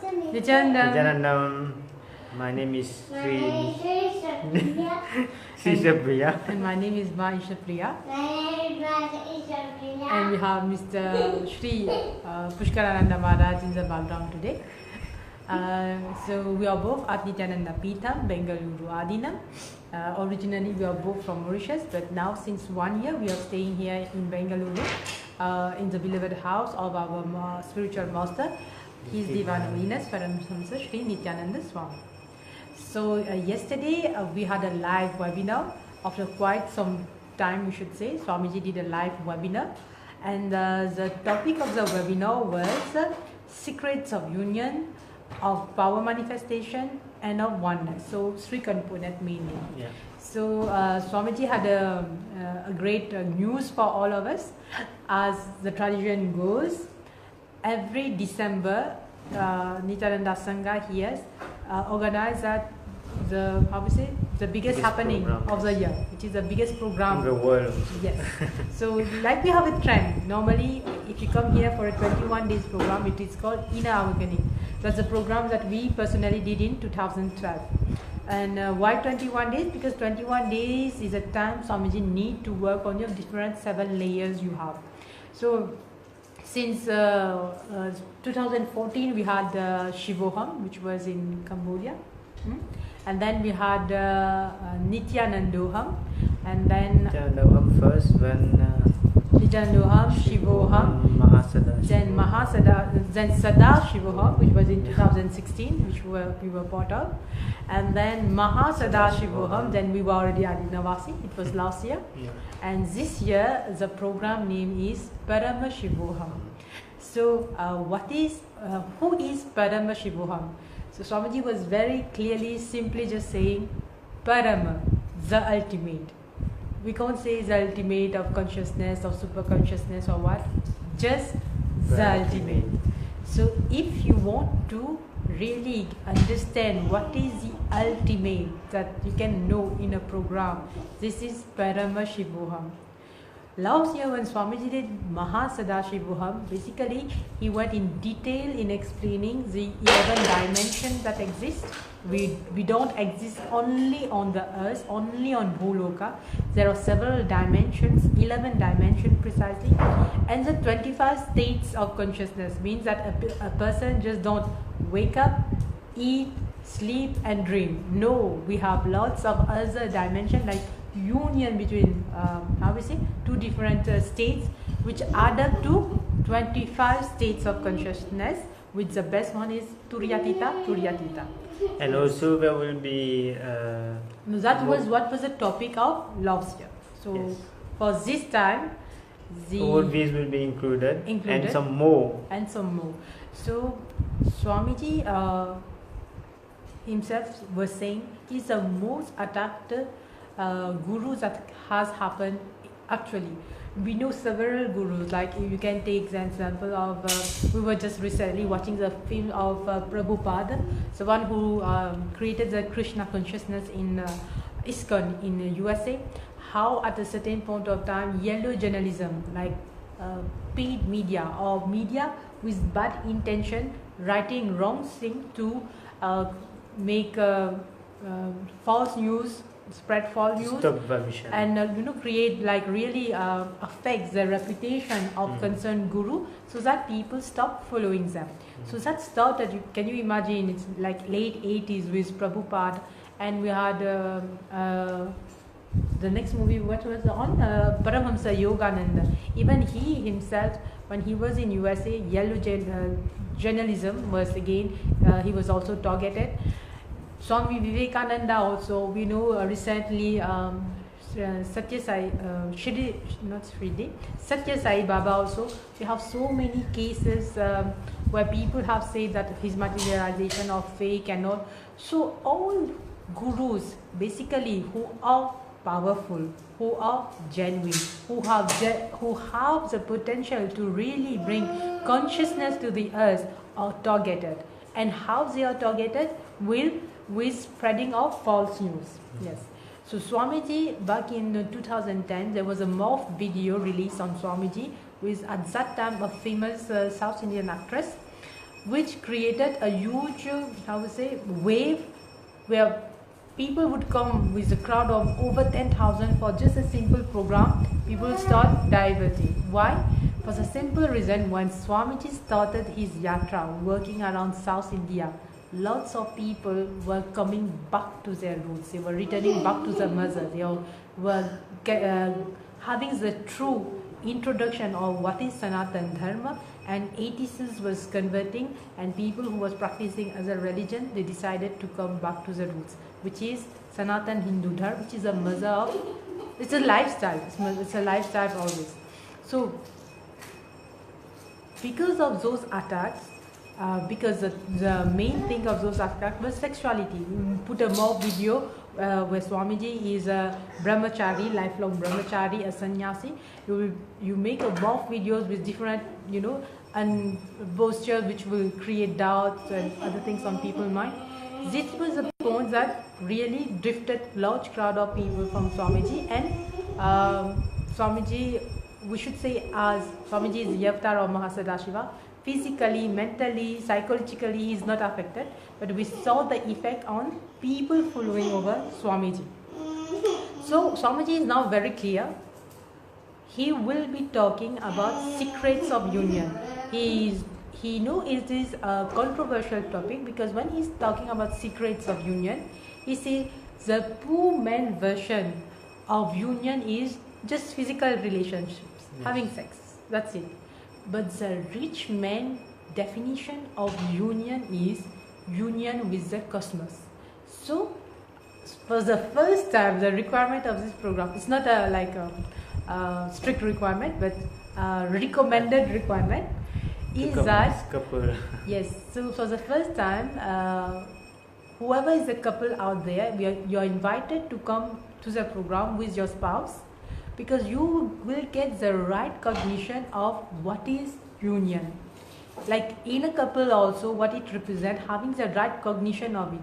Nijanandam. My name is Sri Priya. And my name is Ma Priya. And we have Mr. Sri Pushkarananda Maharaj in the background today. So we are both at Nityananda Peetham, Bengaluru Adinam. Originally we are both from Mauritius, but now since 1 year we are staying here in Bengaluru, in the beloved house of our spiritual master, His Divine Holiness Paramashivoham Sri Nityananda Swami. So yesterday we had a live webinar. After quite some time, we should say, Swamiji did a live webinar, and the topic of the webinar was secrets of union, of power manifestation, and of oneness. So Sri Kanpunet mainly. Yeah. So Swamiji had a great news for all of us. As the tradition goes, every December, Nityananda Sangha here organizes the biggest happening program of the year, which is the biggest program in the world. Yes. So like we have a trend. Normally, if you come here for a 21 days program, it is called Inner Awakening. That's a program that we personally did in 2012. And why 21 days? Because 21 days is a time Swamiji need to work on your different 7 layers you have. So since 2014 we had Shivoham, which was in Cambodia, and then we had Nityanandoham, and then Nityanandoham first, when Nityanandoham, Shivoham, then Sada Shivoham, which was in 2016, which we were part of, and then Mahasada Shivoham, then we were already at Navasi, it was last year. Yeah. And this year the program name is Paramashivoham. So who is Paramashivoham? So Swamiji was very clearly, simply just saying Parama, the ultimate. We can't say the ultimate of consciousness, of super consciousness or what, just the ultimate. So if you want to really understand what is the ultimate that you can know in a program, this is Paramashivoham. Last year when Swamiji did Mahasadashivoham, basically he went in detail in explaining the 11 dimensions that exist. We don't exist only on the earth, only on Bholoka. There are several dimensions, 11 dimensions precisely, and the 25 states of consciousness means that a person just don't wake up, eat, sleep and dream. No, we have lots of other dimensions like union between two different states, which add up to 25 states of consciousness, which the best one is Turyatita. And also there will be that was what was the topic of last year. So yes, for this time all these will be included and some more. So Swamiji himself was saying he's the most attacked guru that has happened. Actually, we know several gurus, like you can take the example of we were just recently watching the film of Prabhupada, the one who created the Krishna consciousness in ISKCON in USA. How at a certain point of time yellow journalism, like paid media or media with bad intention, writing wrong thing to make false news, spread false news, and create like really affects the reputation of concerned guru, so that people stop following them. So that started, can you imagine, it's like late 80s with Prabhupada, and we had the next movie, what was on Paramahamsa Yogananda. Even he himself, when he was in USA, yellow journalism was again, he was also targeted. Swami Vivekananda also, we know recently Satya Sai Baba also. We have so many cases where people have said that his materialization of fake and all. So all gurus basically who are powerful, who are genuine, who have the potential to really bring consciousness to the earth are targeted. And how they are targeted? With spreading of false news. Yes. So Swamiji, back in 2010, there was a morph video released on Swamiji with at that time a famous South Indian actress which created a huge, wave where people would come with a crowd of over 10,000 for just a simple program. People start diverting. Why? For the simple reason, when Swamiji started his yatra working around South India, lots of people were coming back to their roots. They were returning back to the mother. They were having the true introduction of what is Sanatan Dharma, and atheists was converting, and people who was practicing as a religion, they decided to come back to the roots, which is Sanatan Hindu Dharma, which is a mother of, it's a lifestyle, it's a lifestyle always. So because of those attacks, because the main thing of those attacks was sexuality. We put a mock video where Swamiji is a brahmachari, lifelong brahmachari, a sannyasi. You make a mock videos with different, and postures which will create doubts and other things on people's mind. This was a point that really drifted large crowd of people from Swamiji, and Swamiji, we should say, as Swamiji is the avatar of Mahasadashiva. Physically, mentally, psychologically, he is not affected, but we saw the effect on people following over Swamiji. So Swamiji is now very clear. He will be talking about secrets of union. He knows it is a controversial topic, because when he's talking about secrets of union, he says the poor man version of union is just physical relationships, having sex. That's it. But the rich man definition of union is union with the cosmos. So for the first time, the requirement of this program, it's not a strict requirement, but a recommended requirement, is that couple. Yes. So for the first time, whoever is a couple out there, you are invited to come to the program with your spouse, because you will get the right cognition of what is union. Like in a couple also, what it represents, having the right cognition of it.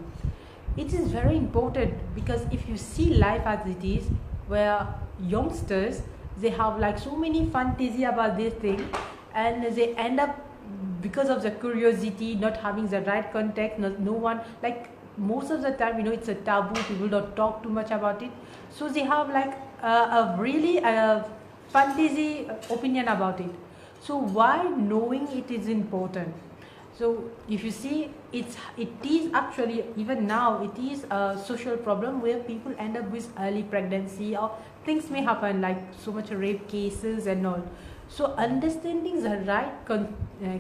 It is very important, because if you see life as it is, where youngsters, they have like so many fantasy about this thing, and they end up, because of the curiosity, not having the right context, no one, like most of the time, it's a taboo, people don't talk too much about it. So they have like a really fantasy opinion about it. So why knowing it is important? So if you see, it is actually, even now, it is a social problem where people end up with early pregnancy, or things may happen like so much rape cases and all. So understanding the right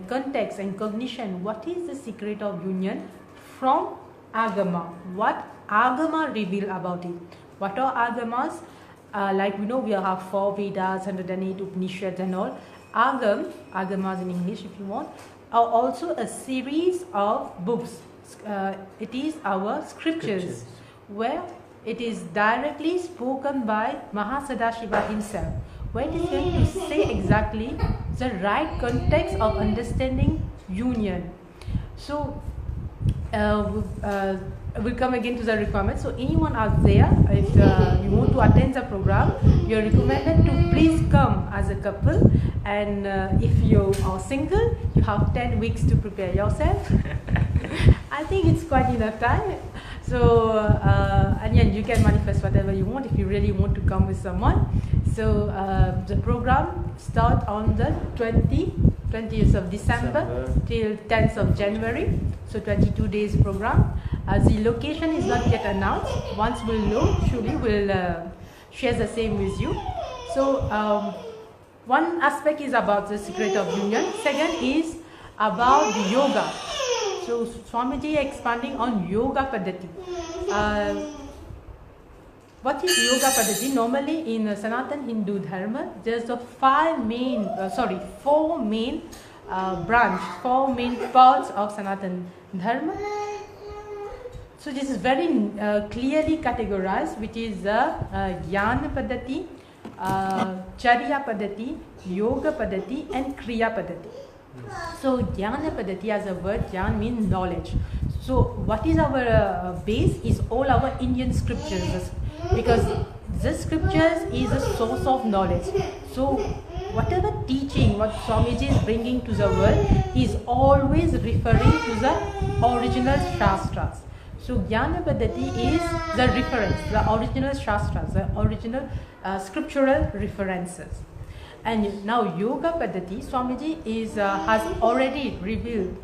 context and cognition, what is the secret of union from Agama, what Agama reveal about it. What are Agamas? Like we know, we have 4 Vedas, 108 Upanishads and all. Agamas in English if you want, are also a series of books. It is our scriptures, where it is directly spoken by Mahasadashiva himself, where it is going to say exactly the right context of understanding union. So we'll come again to the requirements. So anyone out there, if you want to attend the program, you're recommended to please come as a couple, and if you are single, you have 10 weeks to prepare yourself. I think it's quite enough time. So and yeah, you can manifest whatever you want if you really want to come with someone. So the program starts on the 20th of December till 10th of January. So 22 days program. The location is not yet announced. Once we'll know, surely we'll share the same with you. So one aspect is about the secret of union. Second is about yoga. So Swamiji expanding on yoga paddhati. What is yoga paddhati? Normally in Sanatan Hindu Dharma, there's the 4 main parts of Sanatan Dharma. So this is very clearly categorized, which is the Jnana paddhati, Charya paddhati, Yoga paddhati, and Kriya paddhati. So Jnana paddhati, as a word, Jnana means knowledge. So what is our base is all our Indian scriptures, because the scriptures is a source of knowledge. So whatever teaching what Swamiji is bringing to the world, he is always referring to the original Shastras. So Jnana Paddhati is the reference, the original Shastras, the original scriptural references. And now Yoga Paddhati, Swamiji has already revealed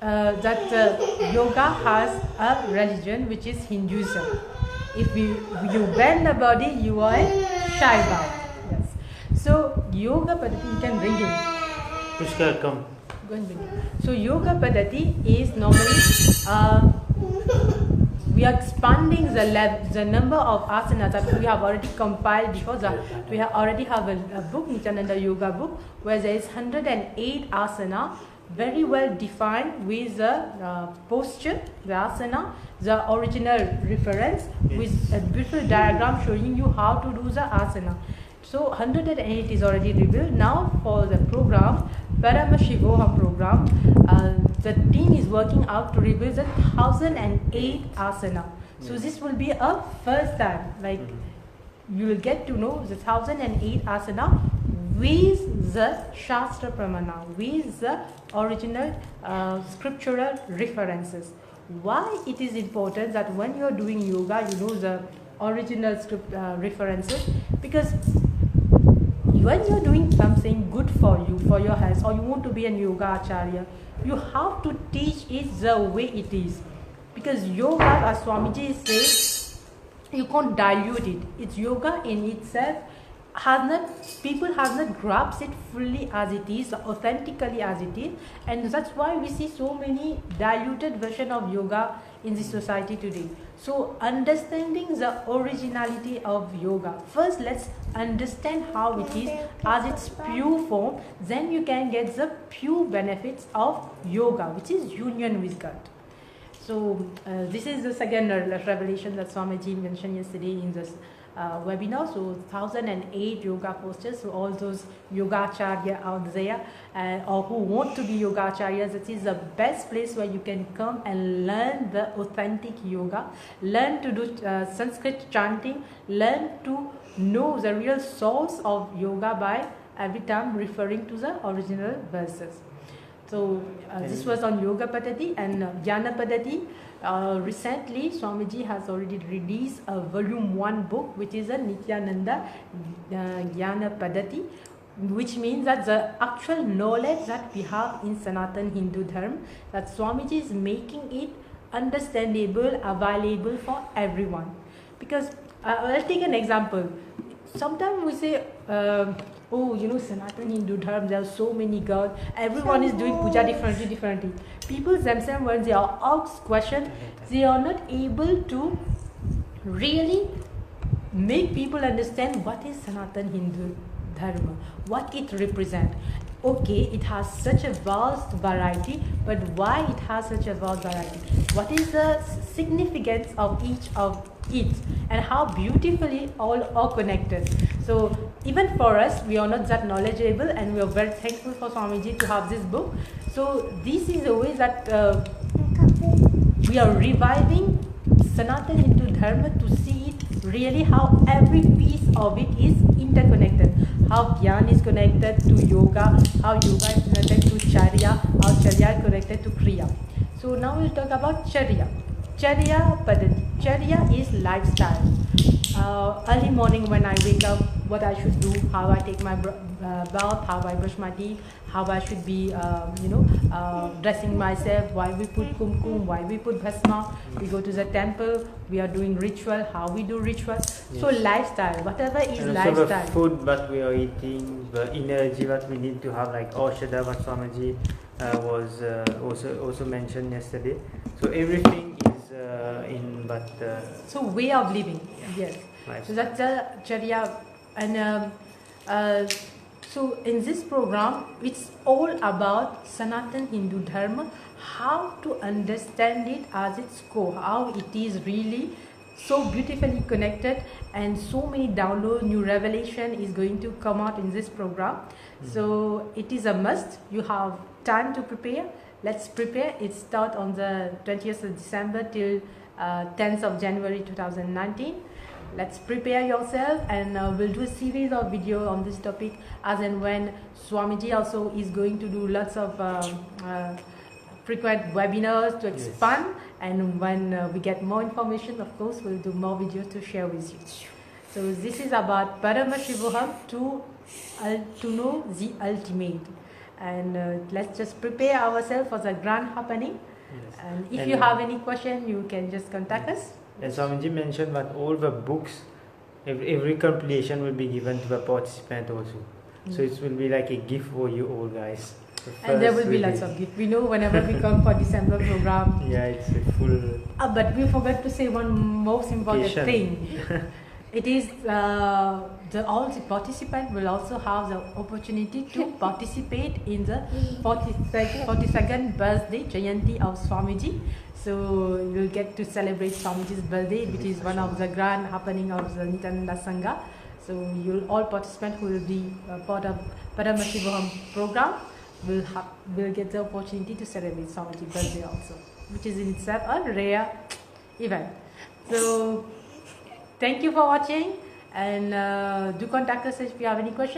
that yoga has a religion which is Hinduism. If you bend the body, you are a Shaiva. Yes. So Yoga Paddhati, you can bring him. Pushkar, come. Go and bring him. So Yoga Paddhati is normally we are expanding the number of asanas that we have already compiled before. We already have a book, Nityananda Yoga book, where there is 108 asana, very well defined with the posture, the asana, the original reference, with a beautiful diagram showing you how to do the asana. So 108 is already revealed. Now for the program, Paramashivoham program, the team is working out to reveal the 1008 asana. So this will be a first time, like you will get to know the 1008 asana with the Shastra Pramana, with the original scriptural references. Why it is important that when you are doing yoga, you know the original script references? Because when you are doing something good for you, for your health, or you want to be a yoga acharya, you have to teach it the way it is. Because yoga, as Swamiji says, you can't dilute it. It's yoga in itself. People have not grasped it fully as it is, authentically as it is, and that's why we see so many diluted version of yoga in the society today. So understanding the originality of yoga, first let's understand how it is as its pure form, then you can get the pure benefits of yoga, which is union with God. So this is the second revelation that Swamiji mentioned yesterday in this webinar. So 1008 yoga postures. So all those yoga acharya out there or who want to be yoga acharyas, that is the best place where you can come and learn the authentic yoga, learn to do Sanskrit chanting, learn to know the real source of yoga by every time referring to the original verses. So this was on Yoga Paddhati and Jnana Paddhati. Recently, Swamiji has already released a volume 1 book, which is a Nityananda Jnana Paddhati, which means that the actual knowledge that we have in Sanatan Hindu Dharma, that Swamiji is making it understandable, available for everyone. Because I'll take an example. Sometimes we say, oh, you know, Sanatan Hindu Dharma, there are so many gods, everyone is doing puja differently. People themselves, when they are asked questions, they are not able to really make people understand what is Sanatan Hindu Dharma, what it represents. Okay, it has such a vast variety, but why it has such a vast variety? What is the significance of each of it, and how beautifully all are connected? So even for us, we are not that knowledgeable, and we are very thankful for Swamiji to have this book. So this is a way that we are reviving Sanatan Hindu Dharma to see it really how every piece of it is interconnected. How Dhyan is connected to yoga, how yoga is connected to Charya, how Charya is connected to Kriya. So now we'll talk about Charya. Charya Paddhati. Charya is lifestyle. Early morning when I wake up, what I should do, how I take my bath, how I brush my teeth, how I should be, dressing myself, why we put kumkum, why we put bhasma, we go to the temple, we are doing ritual, how we do ritual. Yes. So lifestyle, whatever is and lifestyle. The food that we are eating, the energy that we need to have, like Aushadha, what Swamiji was also mentioned yesterday. So everything is in but so way of living, yes. So that's the Charya. And so in this program, it's all about Sanatan Hindu Dharma, how to understand it as its core, how it is really so beautifully connected, and so many downloads, new revelation is going to come out in this program. So it is a must. You have time to prepare. Let's prepare. It starts on the 20th of December till 10th of January 2019. let's prepare yourself, and we'll do a series of video on this topic as and when. Swamiji also is going to do lots of frequent webinars to expand, and when we get more information, of course we'll do more videos to share with you. So this is about Paramashivoham, to know the ultimate, and let's just prepare ourselves for the grand happening. Yes. And if you have any question, you can just contact us. And Swamiji mentioned that all the books, every completion will be given to the participant also. So it will be like a gift for you all guys. And there will be lots of gifts. We know whenever we come for December program. Yeah, it's a full. But we forgot to say one most important thing. It is all the participants will also have the opportunity to participate in the 42nd birthday Jayanti of Swamiji. So you will get to celebrate Swamiji's birthday, which is one of the grand happening of the Nityananda Sangha. So all participants who will be part of Paramashivoham program will get the opportunity to celebrate Swamiji's birthday also, which is in itself a rare event. So thank you for watching, and do contact us if you have any questions.